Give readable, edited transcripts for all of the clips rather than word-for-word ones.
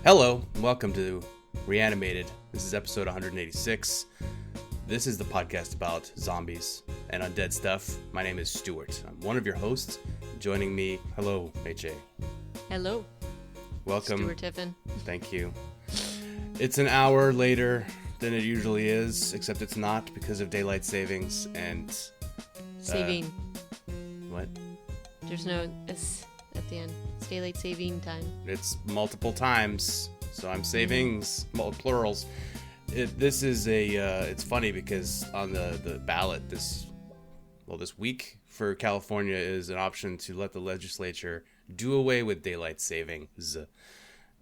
Hello, and welcome to Reanimated. This is episode 186. This is the podcast about zombies and undead stuff. My name is Stuart. I'm one of your hosts. Joining me, hello, HA. Hello. Welcome. Stuart Tiffin. Thank you. It's an hour later than it usually is, except it's not because of daylight savings and... Saving. What? There's no S at the end. It's daylight saving time. It's multiple times, so I'm savings, plurals. This is it's funny because on the ballot this week for California is an option to let the legislature do away with daylight savings.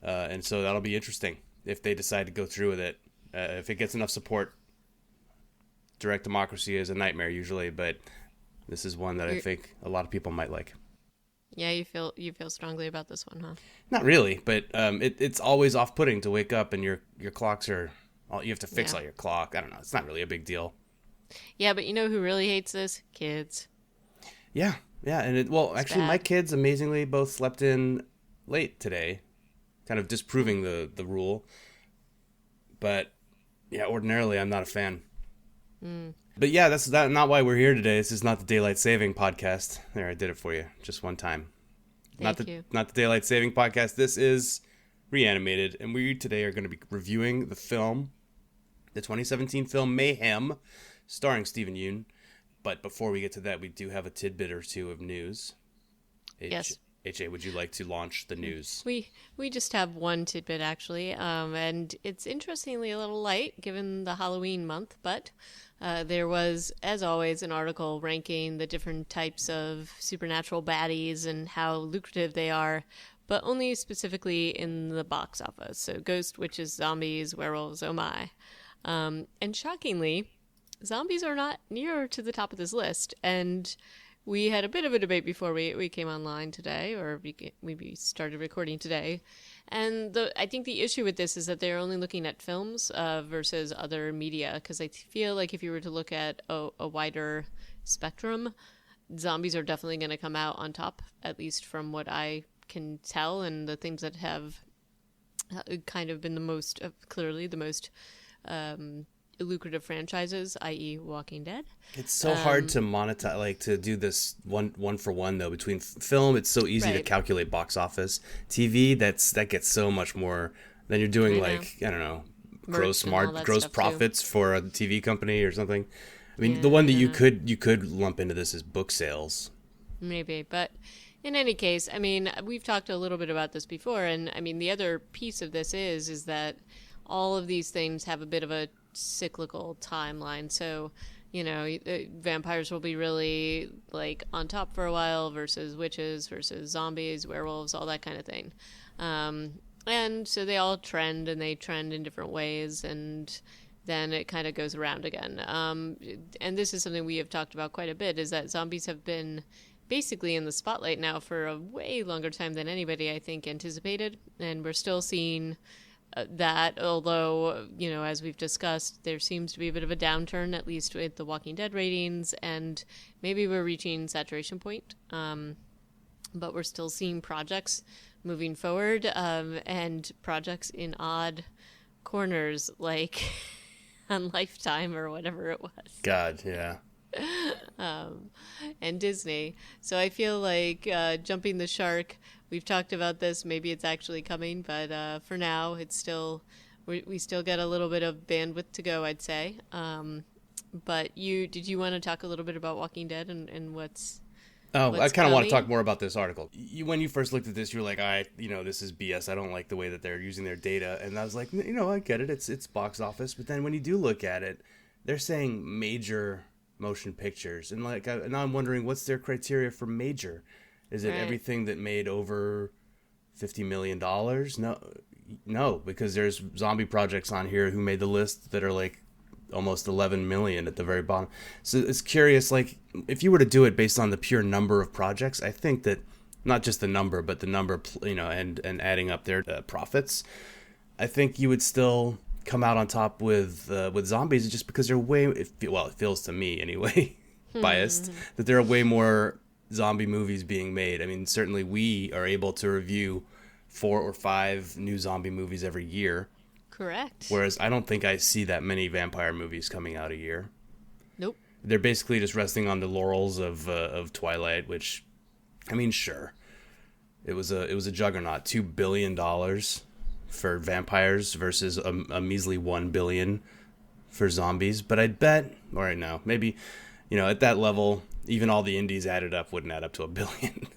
And so that'll be interesting if they decide to go through with it. If it gets enough support. Direct democracy is a nightmare usually, but this is one that I think a lot of people might like. Yeah, you feel strongly about this one, huh? Not really, but it's always off-putting to wake up and your clocks are... You have to fix all your clock. I don't know. It's not really a big deal. Yeah, but you know who really hates this? Kids. Yeah. And my kids amazingly both slept in late today, kind of disproving the rule. But yeah, ordinarily I'm not a fan. But yeah, that's not why we're here today. This is not the daylight saving podcast. There, I did it for you, just one time. Thank you. Not the daylight saving podcast. This is Reanimated, and we today are going to be reviewing the 2017 film Mayhem, starring Steven Yeun. But before we get to that, we do have a tidbit or two of news. Yes. HA, would you like to launch the news? We just have one tidbit, actually, and it's interestingly a little light given the Halloween month, but there was, as always, an article ranking the different types of supernatural baddies and how lucrative they are, but only specifically in the box office. So ghost, witches, zombies, werewolves, oh my. And shockingly, zombies are not near to the top of this list, and... We had a bit of a debate before we came online today, or we started recording today. And I think the issue with this is that they're only looking at films versus other media, because I feel like if you were to look at a wider spectrum, zombies are definitely going to come out on top, at least from what I can tell, and the things that have kind of been the most lucrative franchises, i.e. Walking Dead. It's so hard to monetize, like to do this one for one though. Between film, it's so easy to calculate box office. TV, that gets so much more than you're doing. I don't know, gross profits for a TV company or something. I mean, the one that you could lump into this is book sales. Maybe, but in any case, I mean, we've talked a little bit about this before, and I mean, the other piece of this is that all of these things have a bit of a cyclical timeline. So, you know, vampires will be really like on top for a while versus witches versus zombies, werewolves, all that kind of thing. And so they all trend, and they trend in different ways, and then it kind of goes around again. And this is something we have talked about quite a bit, is that zombies have been basically in the spotlight now for a way longer time than anybody, I think, anticipated. And we're still seeing that, although, you know, as we've discussed, there seems to be a bit of a downturn, at least with the Walking Dead ratings, and maybe we're reaching saturation point, but we're still seeing projects moving forward, and projects in odd corners, like on Lifetime or whatever it was. God, yeah. And Disney. So I feel like jumping the shark, we've talked about this, maybe it's actually coming, but for now it's still, we still get a little bit of bandwidth to go, I'd say. But did you want to talk a little bit about Walking Dead and what's I kind of want to talk more about this article. When you first looked at this, you were like, this is BS. I don't like the way that they're using their data. And I was like, I get it. It's box office. But then when you do look at it, they're saying major motion pictures, and now I'm wondering, what's their criteria for major? Is it everything that made over $50 million? No, because there's zombie projects on here who made the list that are like almost 11 million at the very bottom. So it's curious, like if you were to do it based on the pure number of projects, I think that not just the number, but the number, and adding up their profits, I think you would still come out on top with zombies, just because they're it feels to me anyway, biased, that there are way more zombie movies being made. I mean, certainly we are able to review 4 or 5 new zombie movies every year. Correct. Whereas I don't think I see that many vampire movies coming out a year. Nope. They're basically just resting on the laurels of Twilight, which, I mean, sure, it was a juggernaut, $2 billion for vampires versus a measly $1 billion for zombies. But I'd bet, all right, now maybe, at that level, even all the indies added up wouldn't add up to $1 billion.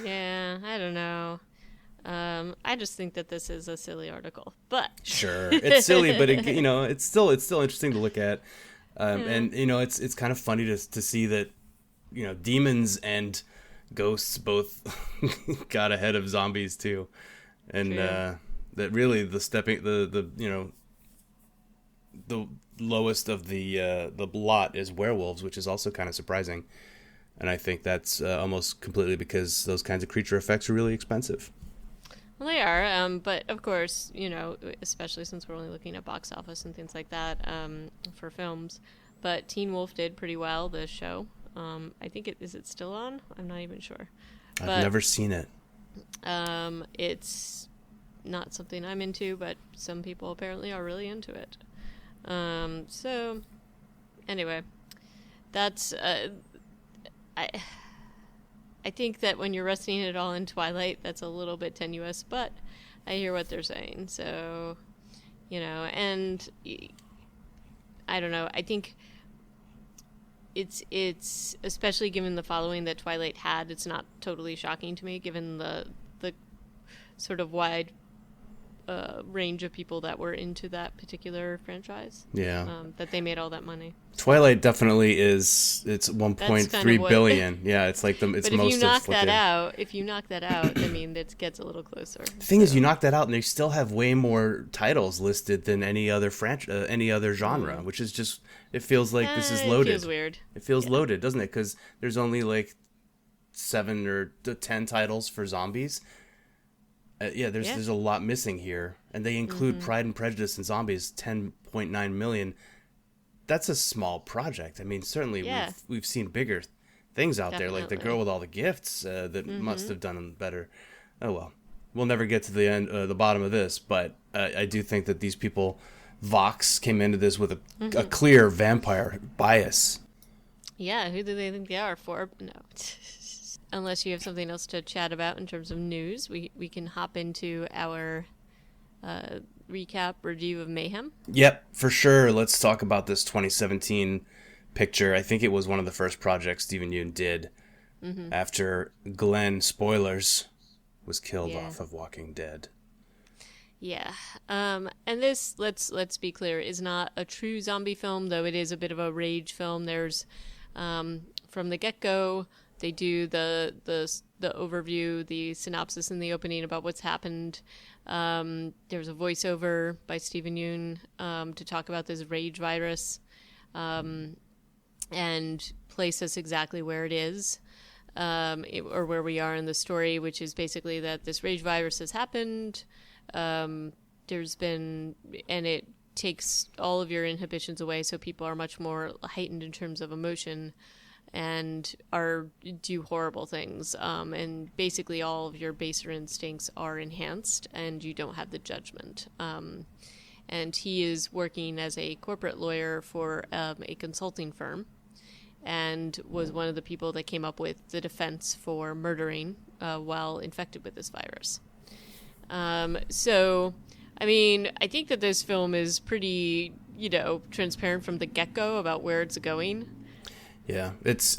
Yeah, I don't know. I just think that this is a silly article, but Sure, it's silly, but it's still interesting to look at, and it's kind of funny to see that demons and ghosts both got ahead of zombies too, and that really the lowest of the lot is werewolves, which is also kind of surprising, and I think that's almost completely because those kinds of creature effects are really expensive. Well, they are, but of course, especially since we're only looking at box office and things like that for films. But Teen Wolf did pretty well, the show. I think is it still on? I'm not even sure. I've never seen it. It's not something I'm into, but some people apparently are really into it. So, anyway, that's... I think that when you're resting it all in Twilight, that's a little bit tenuous, but I hear what they're saying. So, and I don't know. I think it's especially given the following that Twilight had, it's not totally shocking to me, given the sort of wide range of people that were into that particular franchise. Yeah. That they made all that money. Twilight definitely is. It's 1.3 billion. Yeah, it's like it's but most. If you knock that out, I mean, it gets a little closer. The thing is, you knock that out, and they still have way more titles listed than any other any other genre, which is just. It feels like this is loaded. It feels weird. It feels loaded, doesn't it? Because there's only like 7 or 10 titles for zombies. There's a lot missing here, and they include Pride and Prejudice and Zombies, 10.9 million. That's a small project. I mean, certainly we've seen bigger things out there, like The Girl with All the Gifts that must have done better. Oh well, we'll never get to the bottom of this, but I do think that these people, Vox came into this with a clear vampire bias. Yeah, who do they think they are? For no. Unless you have something else to chat about in terms of news, we can hop into our recap review of Mayhem. Yep, for sure. Let's talk about this 2017 picture. I think it was one of the first projects Steven Yeun did after Glenn, spoilers, was killed off of Walking Dead. Yeah, and this, let's be clear, is not a true zombie film, though it is a bit of a rage film. There's, from the get-go, they do the overview, the synopsis in the opening about what's happened. There's a voiceover by Steven Yeun to talk about this rage virus and place us exactly where it is, or where we are in the story, which is basically that this rage virus has happened. There's been, and it takes all of your inhibitions away, so people are much more heightened in terms of emotion and do horrible things. And basically all of your baser instincts are enhanced and you don't have the judgment. And he is working as a corporate lawyer for a consulting firm and was one of the people that came up with the defense for murdering while infected with this virus. So, I mean, I think that this film is pretty, transparent from the get-go about where it's going. Yeah, it's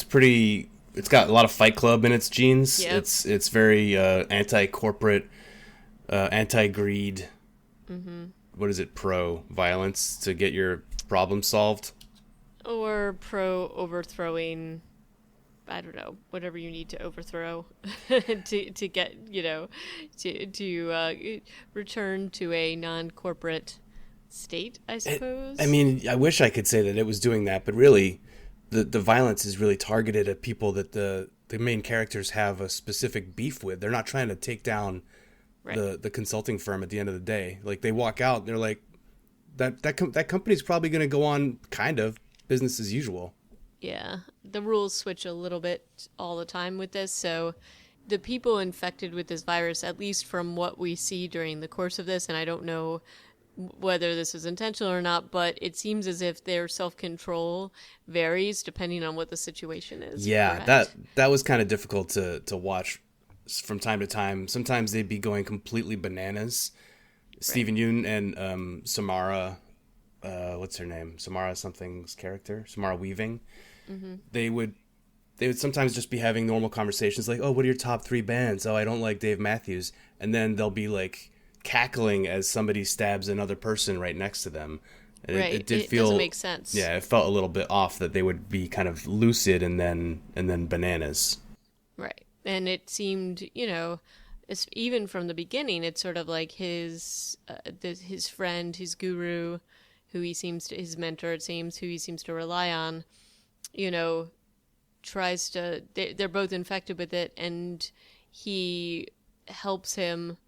pretty. It's got a lot of Fight Club in its genes. Yep. It's very anti-corporate, anti-greed. What is it? Pro-violence to get your problem solved, or pro-overthrowing. I don't know, whatever you need to overthrow to get, to return to a non-corporate state, I suppose. I mean, I wish I could say that it was doing that, but really, the violence is really targeted at people that the main characters have a specific beef with. They're not trying to take down the consulting firm at the end of the day. Like, they walk out, and they're like, that company's probably going to go on kind of business as usual. Yeah, the rules switch a little bit all the time with this, so the people infected with this virus, at least from what we see during the course of this, and I don't know whether this is intentional or not, but it seems as if their self-control varies depending on what the situation is. Yeah, correct? that was kind of difficult to watch from time to time. Sometimes they'd be going completely bananas. Right. Stephen Yeun and Samara, what's her name? Samara something's character, Samara Weaving. Mm-hmm. They would sometimes just be having normal conversations like, oh, what are your top 3 bands? Oh, I don't like Dave Matthews. And then they'll be like cackling as somebody stabs another person right next to them. And right. It did feel, doesn't make sense. Yeah, it felt a little bit off that they would be kind of lucid and then bananas. Right. And it seemed, even from the beginning, it's sort of like his friend, his guru, his mentor, it seems, who he seems to rely on, tries to, they're both infected with it, and he helps him,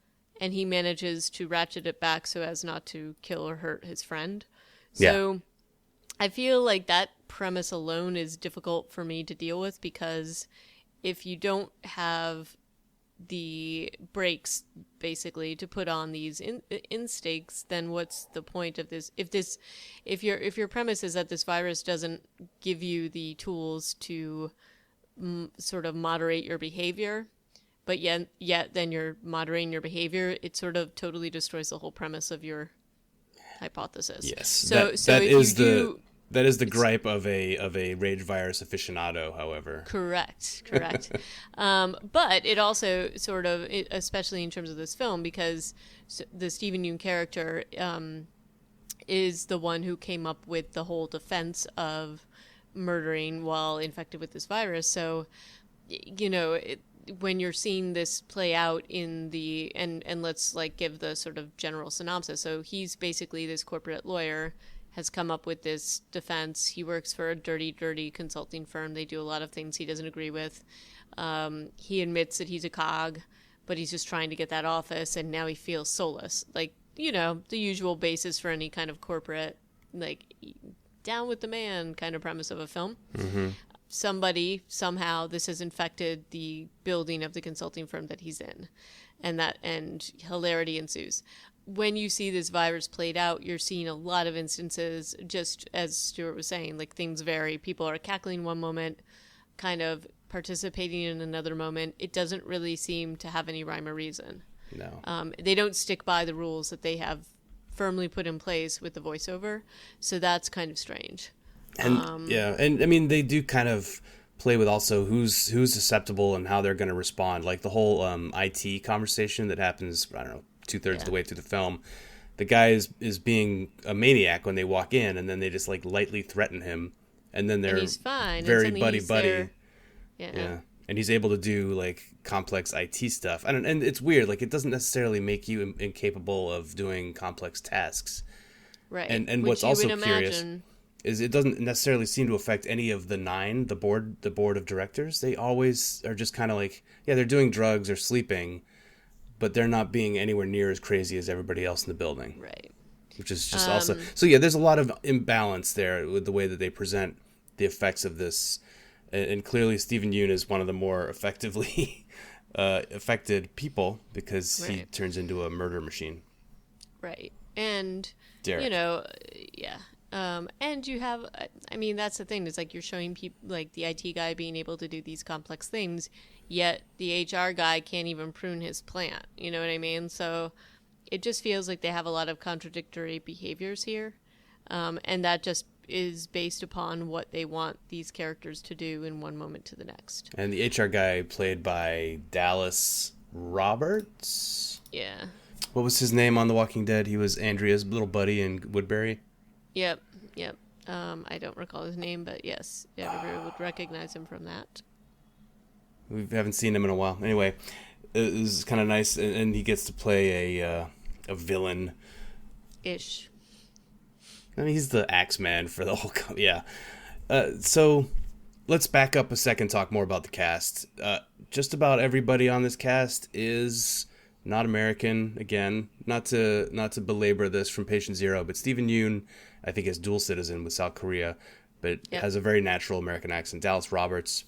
and he manages to ratchet it back so as not to kill or hurt his friend. So yeah. I feel like that premise alone is difficult for me to deal with, because if you don't have the brakes basically to put on these instincts, then what's the point of this? If your premise is that this virus doesn't give you the tools to sort of moderate your behavior, but yet then you're moderating your behavior, it sort of totally destroys the whole premise of your hypothesis. Yes, that is the gripe of a rage virus aficionado, however. Correct. But it also sort of, especially in terms of this film, because the Stephen Yeun character is the one who came up with the whole defense of murdering while infected with this virus. So, when you're seeing this play out in the, and let's like give the sort of general synopsis. So he's basically this corporate lawyer, has come up with this defense. He works for a dirty consulting firm. They do a lot of things he doesn't agree with. He admits that he's a cog, but he's just trying to get that office, and now he feels soulless. Like, the usual basis for any kind of corporate, like, down with the man kind of premise of a film. Mm-hmm. Somehow, this has infected the building of the consulting firm that he's in, and hilarity ensues. When you see this virus played out, you're seeing a lot of instances, just as Stuart was saying, like things vary. People are cackling one moment, kind of participating in another moment. It doesn't really seem to have any rhyme or reason. No. They don't stick by the rules that they have firmly put in place with the voiceover. So that's kind of strange. And and I mean, they do kind of play with also who's susceptible and how they're going to respond. Like the whole IT conversation that happens, I don't know, 2/3 of the way through the film. The guy is being a maniac when they walk in, and then they just like lightly threaten him, and then they're he's fine. very buddy. Yeah. And he's able to do like complex IT stuff. And it's weird. Like it doesn't necessarily make you incapable of doing complex tasks. Right. And what's also curious is it doesn't necessarily seem to affect any of the 9, the board of directors. They always are just kind of like, yeah, they're doing drugs or sleeping, but they're not being anywhere near as crazy as everybody else in the building. Right. Which is just also... So yeah, there's a lot of imbalance there with the way that they present the effects of this. And clearly Stephen Yeun is one of the more effectively affected people, because he turns into a murder machine. Right. And, Derek. yeah. And you have, I mean, that's the thing. It's like you're showing people, like the IT guy being able to do these complex things, yet the HR guy can't even prune his plant. You know what I mean? So it just feels like they have a lot of contradictory behaviors here. And that just is based upon what they want these characters to do in one moment to the next. And the HR guy played by Dallas Roberts? Yeah. What was his name on The Walking Dead? He was Andrea's little buddy in Woodbury. Yep. I don't recall his name, but yes, everybody would recognize him from that. We haven't seen him in a while. Anyway, it was kind of nice, and he gets to play a villain. Ish. I mean, he's the Axeman for the whole... Yeah. So, let's back up a second, talk more about the cast. Just about everybody on this cast is not American. Again, not to belabor this from Patient Zero, but Stephen Yeun, I think, is dual citizen with South Korea, but has a very natural American accent. Dallas Roberts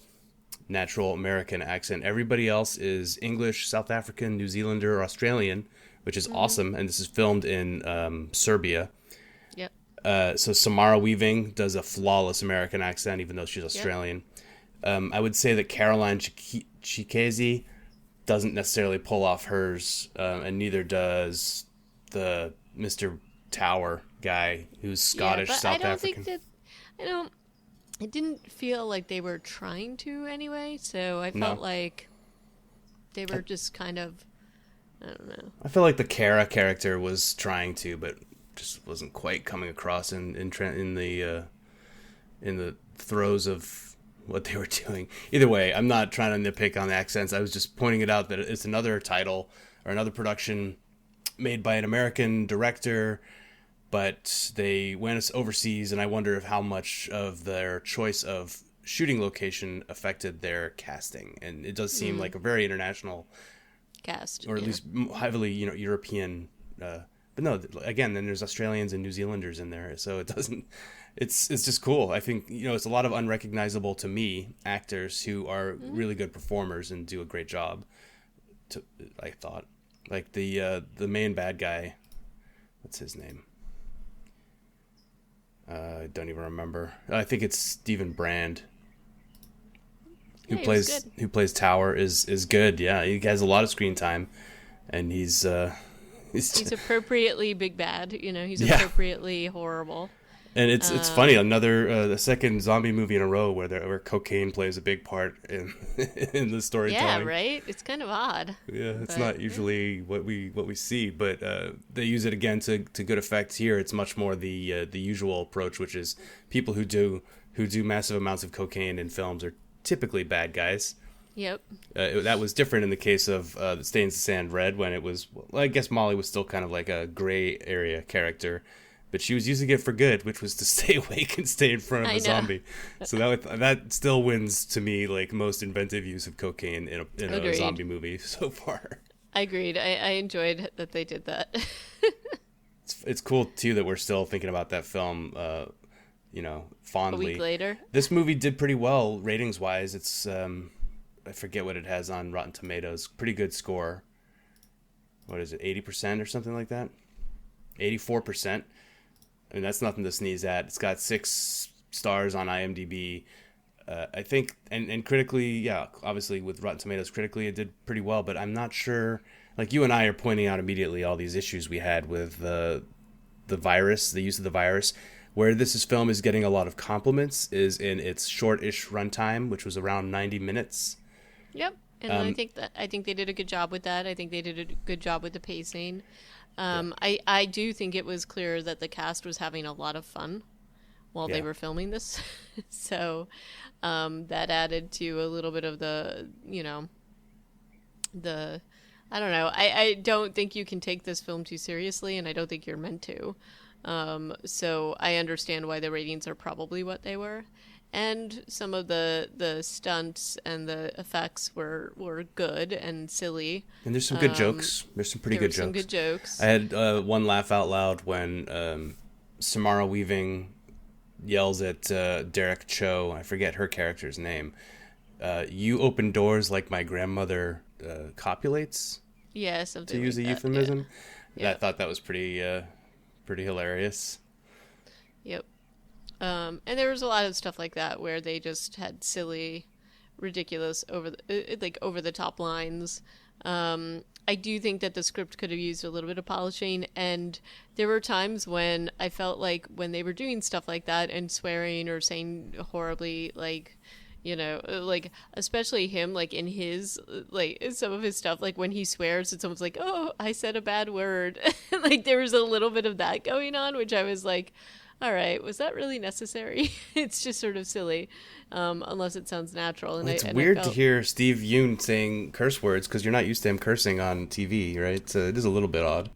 natural American accent. Everybody else is English, South African, New Zealander, or Australian, which is awesome. And this is filmed in Serbia. Yep. So Samara Weaving does a flawless American accent, even though she's Australian. I would say that Caroline Chikezi doesn't necessarily pull off hers, and neither does the Mr. Tower guy, who's Scottish, but South I don't African. think that, it didn't feel like they were trying to anyway, so I felt like they were just kind of, I don't know. I feel like the Kara character was trying to, but just wasn't quite coming across in the throes of what they were doing. Either way, I'm not trying to nitpick on the accents. I was just pointing it out that it's another title or another production made by an American director, but they went overseas, and I wonder if how much of their choice of shooting location affected their casting. And it does seem like a very international Cast. or at least heavily, European. But no, again, then there's Australians and New Zealanders in there, so it doesn't. It's just cool. I think it's a lot of unrecognizable to me actors who are really good performers and do a great job. I thought, like the main bad guy, what's his name? I don't even remember. I think it's Stephen Brand. Who plays Tower is good. Yeah, he has a lot of screen time, and he's appropriately big bad. He's appropriately horrible. And it's funny, the second zombie movie in a row where cocaine plays a big part in in the storytelling. Yeah, right. It's kind of odd. Yeah, it's not usually what we see, but they use it again to good effect here. It's much more the usual approach, which is people who do massive amounts of cocaine in films are typically bad guys. Yep. That was different in the case of Stains the Sand Red, when it was, I guess Molly was still kind of like a gray area character, but she was using it for good, which was to stay awake and stay in front of a zombie. So that still wins to me, like most inventive use of cocaine in a zombie movie so far. I agreed. I enjoyed that they did that. It's cool too that we're still thinking about that film, fondly. A week later. This movie did pretty well ratings wise. It's I forget what it has on Rotten Tomatoes. Pretty good score. What is it, 80% or something like that? 84%. I mean, that's nothing to sneeze at. It's got 6 stars on IMDb. I think, and critically, obviously with Rotten Tomatoes, critically it did pretty well, but I'm not sure, like you and I are pointing out immediately all these issues we had with the virus, the use of the virus. Where this film is getting a lot of compliments is in its short-ish runtime, which was around 90 minutes. Yep, and I think they did a good job with that. I think they did a good job with the pacing. I do think it was clear that the cast was having a lot of fun while they were filming this. So that added to a little bit of the I don't know. I don't think you can take this film too seriously, and I don't think you're meant to. So I understand why the ratings are probably what they were. And some of the stunts and the effects were good and silly. And there's some good jokes. There's some pretty good jokes. Some good jokes. I had one laugh out loud when Samara Weaving yells at Derek Cho. I forget her character's name. You open doors like my grandmother copulates. Yeah, something to use like a that. euphemism. Yeah. I thought that was pretty hilarious. Yep. And there was a lot of stuff like that where they just had silly, ridiculous, over the top lines. I do think that the script could have used a little bit of polishing, and there were times when I felt like when they were doing stuff like that and swearing or saying horribly, like, especially him, like in his, like some of his stuff, like when he swears, it's almost like, oh, I said a bad word. Like there was a little bit of that going on, which I was like, all right, was that really necessary? It's just sort of silly, unless it sounds natural. And it's weird to hear Steve Yeun saying curse words because you're not used to him cursing on TV, right? So it is a little bit odd.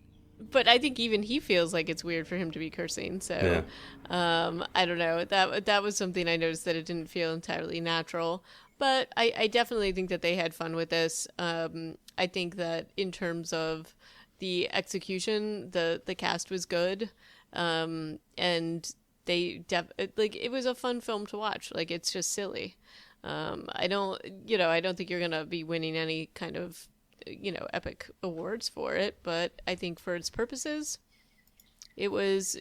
But I think even he feels like it's weird for him to be cursing. So I don't know. That was something I noticed, that it didn't feel entirely natural. But I definitely think that they had fun with this. I think that in terms of the execution, the cast was good. And they it was a fun film to watch. Like, it's just silly. I don't, I don't think you're gonna be winning any kind of, epic awards for it. But I think for its purposes, it was,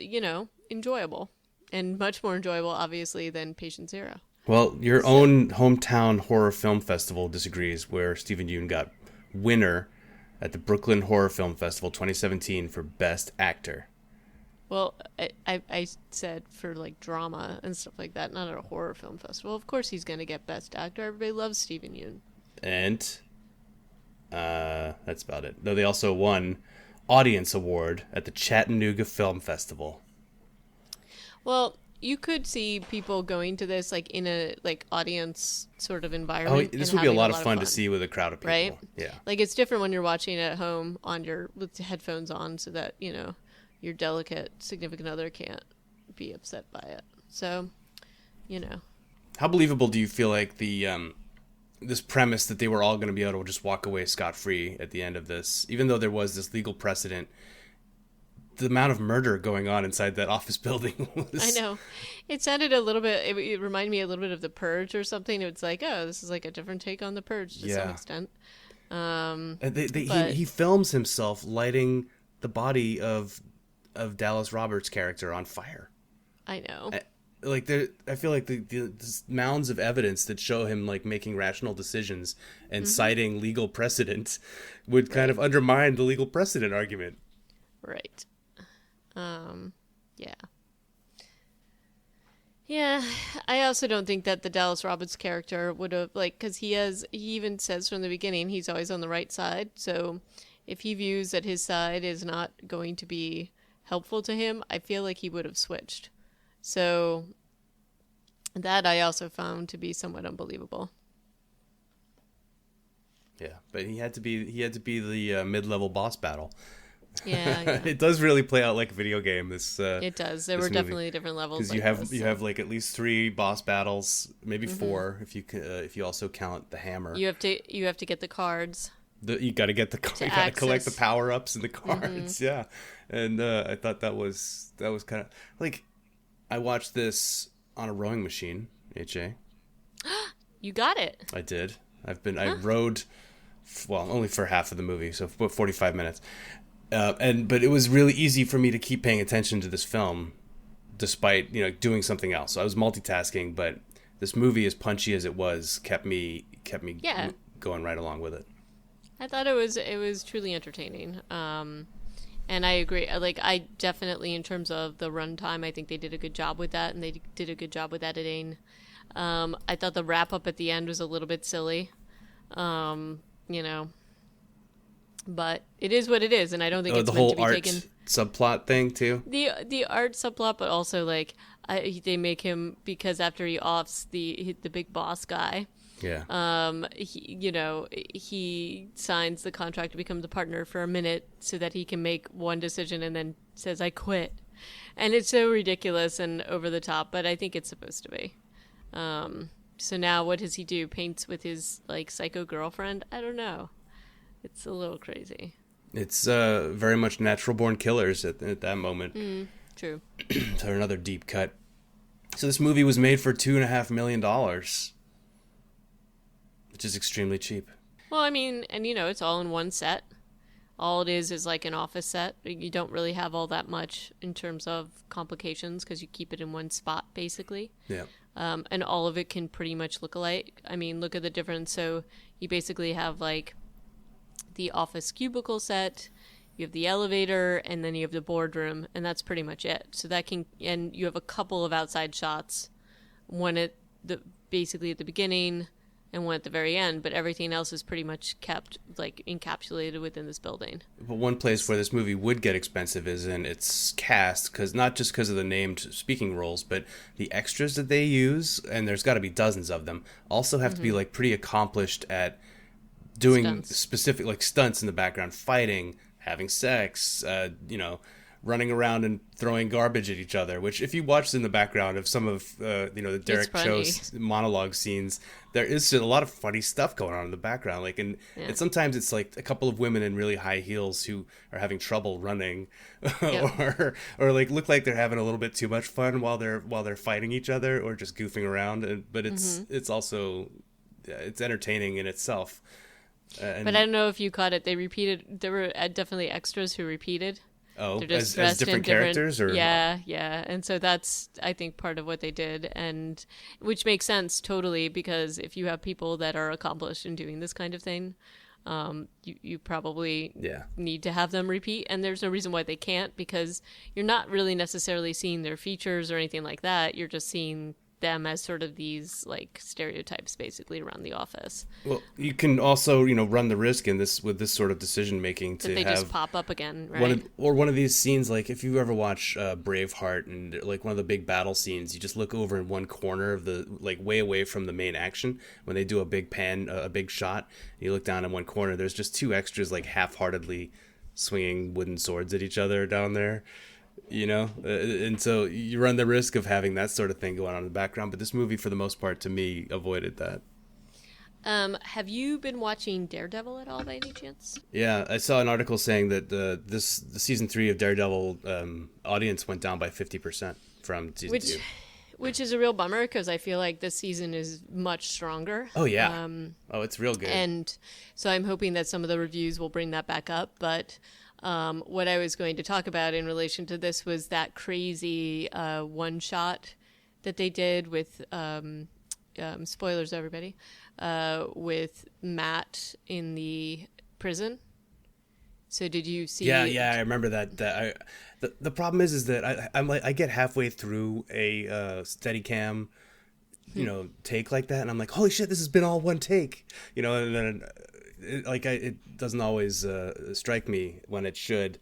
enjoyable, and much more enjoyable, obviously, than Patient Zero. Well, your own hometown horror film festival disagrees, where Stephen Yeun got winner at the Brooklyn Horror Film Festival 2017 for Best Actor. Well, I said for like drama and stuff like that, not at a horror film festival. Of course he's going to get Best Actor. Everybody loves Stephen Yeun. And that's about it. Though they also won Audience Award at the Chattanooga Film Festival. Well, you could see people going to this like in a like audience sort of environment. Oh, this would be a lot of fun to see with a crowd of people. Right? Yeah. Like it's different when you're watching it at home with the headphones on, so that your delicate significant other can't be upset by it. So, How believable do you feel like the this premise that they were all going to be able to just walk away scot-free at the end of this, even though there was this legal precedent? The amount of murder going on inside that office building was... I know. It sounded a little bit, it reminded me a little bit of The Purge or something. It's like, oh, this is like a different take on The Purge to some extent. He films himself lighting the body of Dallas Roberts' character on fire. I know. I feel like the mounds of evidence that show him like making rational decisions and citing legal precedent would kind of undermine the legal precedent argument. Right. Yeah. Yeah, I also don't think that the Dallas Roberts character would have, because he even says from the beginning he's always on the right side. So if he views that his side is not going to be helpful to him, I feel like he would have switched. So that I also found to be somewhat unbelievable. Yeah, but he had to be the mid-level boss battle. Yeah. It does really play out like a video game. It does. There were definitely different levels. Because you have like at least 3 boss battles, maybe 4 if you also count the hammer. You have to get the cards. You got to get the you got to collect the power ups and the cards. Yeah, and I thought that was kind of like, I watched this on a rowing machine. HA. You got it. I did. I rowed, well, only for half of the movie, so about 45 minutes. But it was really easy for me to keep paying attention to this film, despite doing something else. So I was multitasking, but this movie, as punchy as it was, kept me going right along with it. I thought it was truly entertaining, and I agree. I definitely, in terms of the runtime, I think they did a good job with that, and they did a good job with editing. I thought the wrap up at the end was a little bit silly, but it is what it is, and I don't think it's meant to be taken. The whole art subplot thing too. The art subplot, but also they make him, because after he offs the big boss guy. Yeah. He signs the contract to become the partner for a minute so that he can make one decision and then says, "I quit," and it's so ridiculous and over the top, but I think it's supposed to be. So now what does he do? Paints with his psycho girlfriend? I don't know. It's a little crazy. It's very much natural born killers at that moment. True. So another deep cut. So this movie was made for $2.5 million, which is extremely cheap. Well, I mean, and it's all in one set. All it is like an office set. You don't really have all that much in terms of complications because you keep it in one spot, basically. Yeah. And all of it can pretty much look alike. I mean, look at the difference. So you basically have the office cubicle set, you have the elevator, and then you have the boardroom, and that's pretty much it. So and you have a couple of outside shots, one basically at the beginning and one at the very end, but everything else is pretty much kept encapsulated within this building. But one place where this movie would get expensive is in its cast, not just because of the named speaking roles, but the extras that they use, and there's got to be dozens of them, also have to be pretty accomplished at doing specific stunts in the background, fighting, having sex, running around and throwing garbage at each other, which if you watch in the background of some of the Derek Cho's monologue scenes, there is a lot of funny stuff going on in the background. Like, and sometimes it's like a couple of women in really high heels who are having trouble running, or like look like they're having a little bit too much fun while they're fighting each other or just goofing around. But it's also it's entertaining in itself. But I don't know if you caught it. They repeated. There were definitely extras who repeated. Oh, as different characters, or yeah, and so that's I think part of what they did, and which makes sense totally, because if you have people that are accomplished in doing this kind of thing, you probably need to have them repeat, and there's no reason why they can't, because you're not really necessarily seeing their features or anything like that. You're just seeing them as sort of these like stereotypes basically around the office. Well, you can also run the risk in this with this sort of decision making to they have just pop up again, right? One of these scenes, like if you ever watch Braveheart, and like one of the big battle scenes, you just look over in one corner of the, like way away from the main action, when they do a big pan, a big shot, you look down in one corner, there's just two extras like half-heartedly swinging wooden swords at each other down there. And so you run the risk of having that sort of thing going on in the background. But this movie, for the most part, to me, avoided that. Have you been watching Daredevil at all, by any chance? Yeah, I saw an article saying that the season 3 of Daredevil audience went down by 50% from season 2. Which is a real bummer, because I feel like this season is much stronger. Oh, yeah. It's real good. And so I'm hoping that some of the reviews will bring that back up. But what I was going to talk about in relation to this was that crazy one shot that they did with spoilers, everybody, with Matt in the prison. So did you see? Yeah, I remember that. The problem is that I'm like, I get halfway through a Steadicam, take like that, and I'm like, holy shit, this has been all one take, and then. It doesn't always strike me when it should,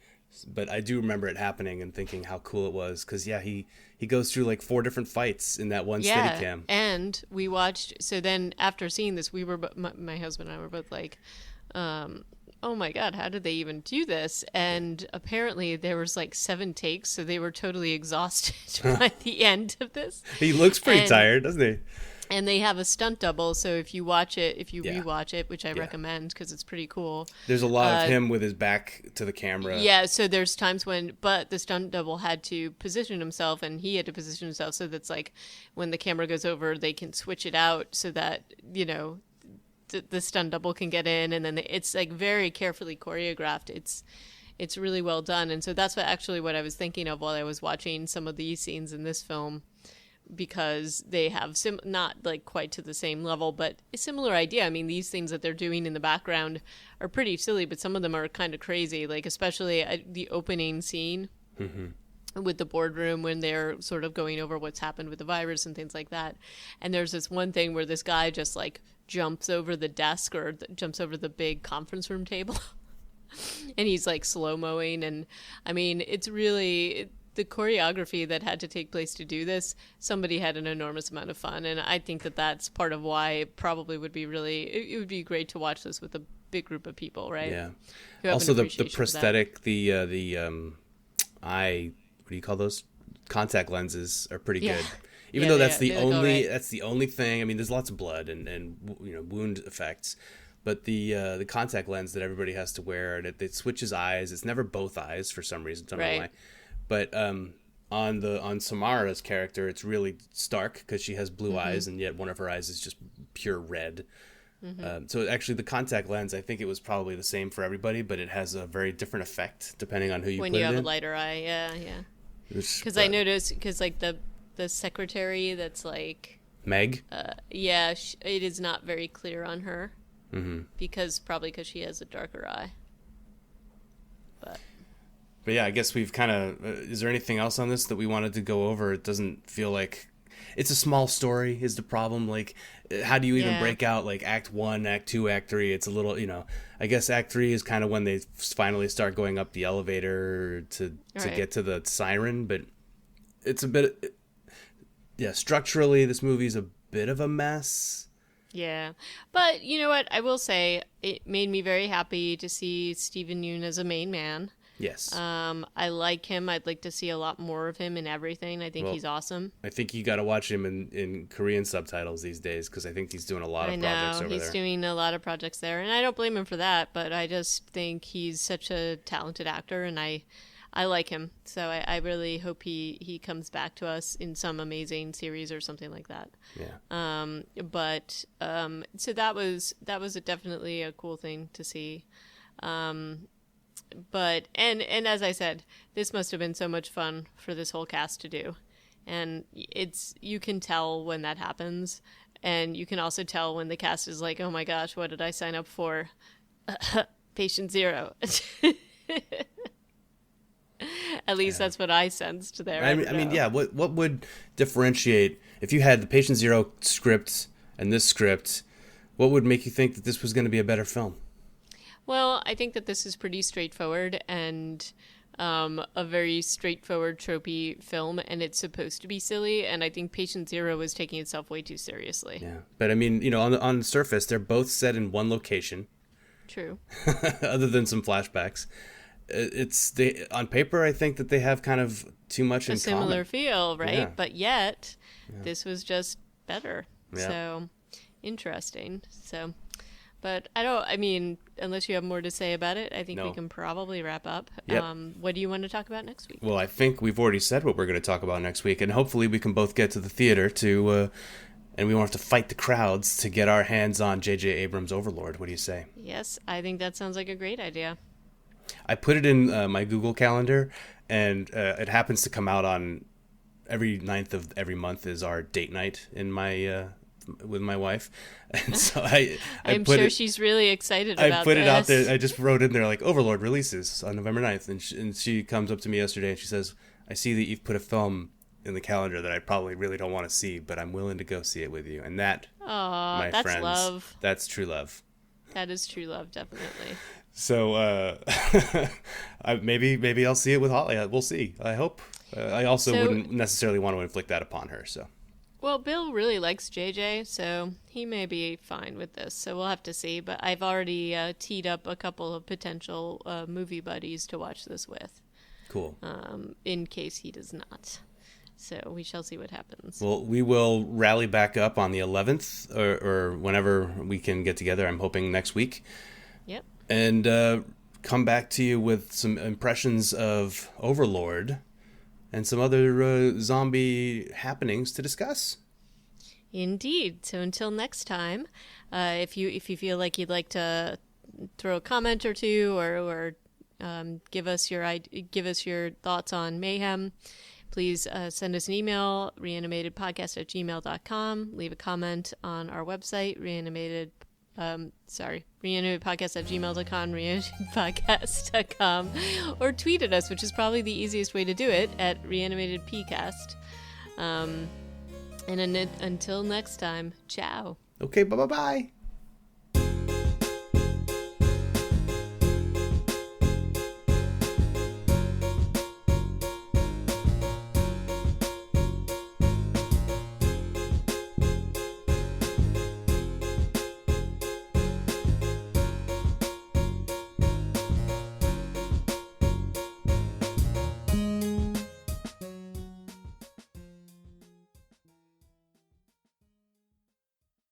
but I do remember it happening and thinking how cool it was, because he goes through like 4 different fights in that one Steadicam. And we watched. So then after seeing this, we were my husband and I were both like, oh my god, how did they even do this? And apparently there was like 7 takes, so they were totally exhausted by the end of this. He looks pretty tired, doesn't he? And they have a stunt double, so if you rewatch it, which I recommend because it's pretty cool. There's a lot of him with his back to the camera. Yeah, so there's times but the stunt double had to position himself, and he had to position himself so that's like when the camera goes over, they can switch it out so that, the stunt double can get in, and then it's like very carefully choreographed. It's really well done, and so that's what I was thinking of while I was watching some of these scenes in this film. Because they have not like quite to the same level, but a similar idea. I mean, these things that they're doing in the background are pretty silly, but some of them are kind of crazy. Like especially the opening scene with the boardroom when they're sort of going over what's happened with the virus and things like that. And there's this one thing where this guy just like jumps over the desk or jumps over the big conference room table, and he's like slow-moing. And I mean, it's really. The choreography that had to take place to do this, somebody had an enormous amount of fun, and I think that that's part of why it probably would be it would be great to watch this with a big group of people, right? Yeah. Also, the prosthetic, the eye, what do you call those? Contact lenses are pretty good. Even though that's the only thing. I mean, there's lots of blood and wound effects. But the contact lens that everybody has to wear, and it switches eyes. It's never both eyes for some reason. Don't know why. But on Samara's character, it's really stark because she has blue eyes, and yet one of her eyes is just pure red. So actually, the contact lens, I think it was probably the same for everybody, but it has a very different effect depending on who you put it in. When you have a lighter eye, yeah. Because I noticed, like the secretary that's like Meg. it is not very clear on her, because she has a darker eye. But yeah, I guess we've kind of... is there anything else on this that we wanted to go over? It doesn't feel like... It's a small story is the problem. Like, how do you even break out, like, Act 1, Act 2, Act 3? It's a little, I guess Act 3 is kind of when they finally start going up the elevator to get to the siren. But it's a bit... structurally, this movie's a bit of a mess. Yeah. But you know what? I will say it made me very happy to see Stephen Yeun as a main man. Yes. I like him. I'd like to see a lot more of him in everything. I think he's awesome. I think you got to watch him in Korean subtitles these days, because I think he's doing a lot of projects over there. He's doing a lot of projects there, and I don't blame him for that, but I just think he's such a talented actor, and I like him. So I really hope he comes back to us in some amazing series or something like that. Yeah. So that was definitely a cool thing to see. But as I said, this must have been so much fun for this whole cast to do. And you can tell when that happens, and you can also tell when the cast is like, "Oh my gosh, what did I sign up for?" Patient zero. At least that's what I sensed there. I mean, yeah. What would differentiate if you had the Patient Zero script and this script? What would make you think that this was going to be a better film? Well, I think that this is pretty straightforward and a very straightforward tropey film, and it's supposed to be silly. And I think Patient Zero is taking itself way too seriously. Yeah, but I mean, on the surface, they're both set in one location. True. Other than some flashbacks. On paper, I think that they have kind of too much in common. A similar feel, right? Yeah. But yet, this was just better. Yeah. So, interesting. So, but unless you have more to say about it, I think we can probably wrap up. Yep. What do you want to talk about next week? Well, I think we've already said what we're going to talk about next week, and hopefully we can both get to the theater and we won't have to fight the crowds to get our hands on J.J. Abrams' Overlord. What do you say? Yes, I think that sounds like a great idea. I put it in my Google Calendar, and it happens to come out on every 9th of every month is our date night in my with my wife, and so I'm sure she's really excited about this. I put it out there. I just wrote in there like Overlord releases on November 9th, and she comes up to me yesterday and she says, "I see that you've put a film in the calendar that I probably really don't want to see, but I'm willing to go see it with you." And that, my that's friends, love. That's true love. That is true love, definitely. So maybe I'll see it with Holly. We'll see. I hope. I also wouldn't necessarily want to inflict that upon her. So. Well, Bill really likes JJ, so he may be fine with this. So we'll have to see. But I've already teed up a couple of potential movie buddies to watch this with. Cool. In case he does not. So we shall see what happens. Well, we will rally back up on the 11th or whenever we can get together. I'm hoping next week. Yep. And come back to you with some impressions of Overlord and some other zombie happenings to discuss. Indeed. So until next time, if you feel like you'd like to throw a comment or two or give us your thoughts on Mayhem, please send us an email, reanimatedpodcast@gmail.com. Leave a comment on our website, reanimatedpodcast@gmail.com, reanimatedpodcast.com, or tweet at us, which is probably the easiest way to do it, at reanimatedpcast. And until next time, ciao. Okay, bye-bye-bye.